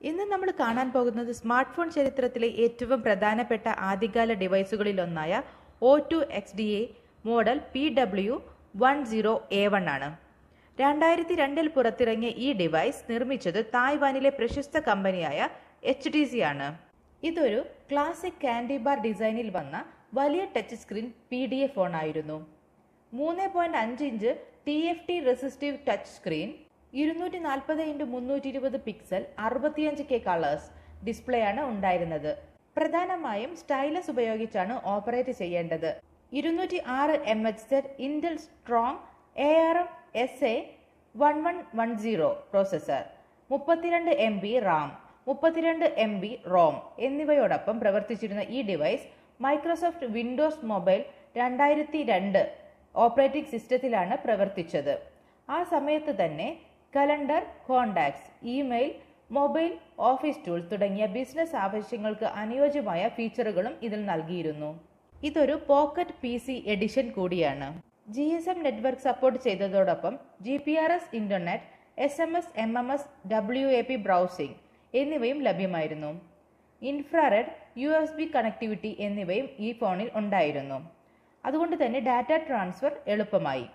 ഇന്ന് നമ്മൾ കാണാൻ പോകുന്നത് സ്മാർട്ട് ഫോൺ ചരിത്രത്തിലെ ഏറ്റവും പ്രധാനപ്പെട്ട ആദ്യകാല ഡിവൈസുകളിലൊന്നായ O2XDA മോഡൽ PW10A1 ആണ്. 2002 പുറത്തിറങ്ങിയ ഈ ഡിവൈസ് നിർമ്മിച്ചത് തായ്വാനിലെ പ്രശസ്ത കമ്പനിയായ HTC ആണ്. ഇതൊരു ക്ലാസിക് കാൻഡി ബാർ ഡിസൈനിൽ വന്ന വലിയ ടച്ച് സ്ക്രീൻ PDA ഫോൺ ആയിരുന്നു. 3.5 inch TFT resistive touch screen, 240x320 pixel 65K colours display ആണ് ഉണ്ടായിരുന്നത്. പ്രധാനമായും സ്റ്റൈലസ് ഉപയോഗിച്ചാണ് ഓപ്പറേറ്റ് ചെയ്യേണ്ടത്. 206 MHz Intel strong ARM SA1110 processor, 32 MB RAM, 32 MB ROM എന്നിവയോടൊപ്പം പ്രവർത്തിച്ചിരുന്ന ഈ device Microsoft Windows mobile 2002 operating സിസ്റ്റത്തിലാണ് പ്രവർത്തിച്ചത്. ആ സമയത്ത് തന്നെ calendar, contacts, email, mobile, office tools തുടങ്ങിയ ബിസിനസ് ആവശ്യങ്ങൾക്ക് അനുയോജ്യമായ ഫീച്ചറുകളും ഇതിൽ നൽകിയിരുന്നു. ഇതൊരു പോക്കറ്റ് PC എഡിഷൻ കൂടിയാണ്. GSM network support ചെയ്തതോടൊപ്പം GPRS internet, SMS, MMS, WAP browsing എന്നിവയും ലഭ്യമായിരുന്നു. ഇൻഫ്രാറെഡ്, USB കണക്ടിവിറ്റി എന്നിവയും ഈ ഫോണിൽ ഉണ്ടായിരുന്നു. അതുകൊണ്ട് തന്നെ ഡാറ്റ ട്രാൻസ്ഫർ എളുപ്പമായി.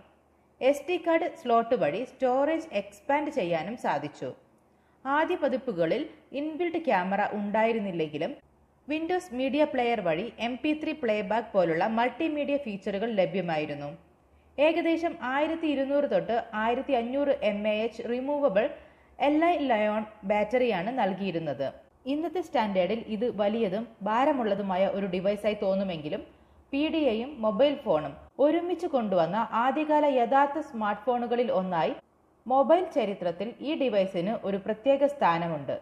SD കാർഡ് സ്ലോട്ട് വഴി സ്റ്റോറേജ് എക്സ്പാൻഡ് ചെയ്യാനും സാധിച്ചു. ആദ്യ പതിപ്പുകളിൽ ഇൻബിൽറ്റ് ക്യാമറ ഉണ്ടായിരുന്നില്ലെങ്കിലും വിൻഡോസ് മീഡിയ പ്ലെയർ വഴി MP3 പ്ലേബാക്ക് പോലുള്ള മൾട്ടിമീഡിയ ഫീച്ചറുകൾ ലഭ്യമായിരുന്നു. ഏകദേശം 1200 തൊട്ട് 1500 mAh റിമൂവബിൾ Li ലയോൺ ബാറ്ററിയാണ് നൽകിയിരുന്നത്. ഇന്നത്തെ സ്റ്റാൻഡേർഡിൽ ഇത് വലിയതും ഭാരമുള്ളതുമായ ഒരു ഡിവൈസായി തോന്നുമെങ്കിലും PDAയും മൊബൈൽ ഫോണും ഒരുമിച്ച് കൊണ്ടുവന്ന ആദ്യകാല യഥാർത്ഥ സ്മാർട്ട് ഫോണുകളിൽ ഒന്നായി മൊബൈൽ ചരിത്രത്തിൽ ഈ ഡിവൈസിന് ഒരു പ്രത്യേക സ്ഥാനമുണ്ട്.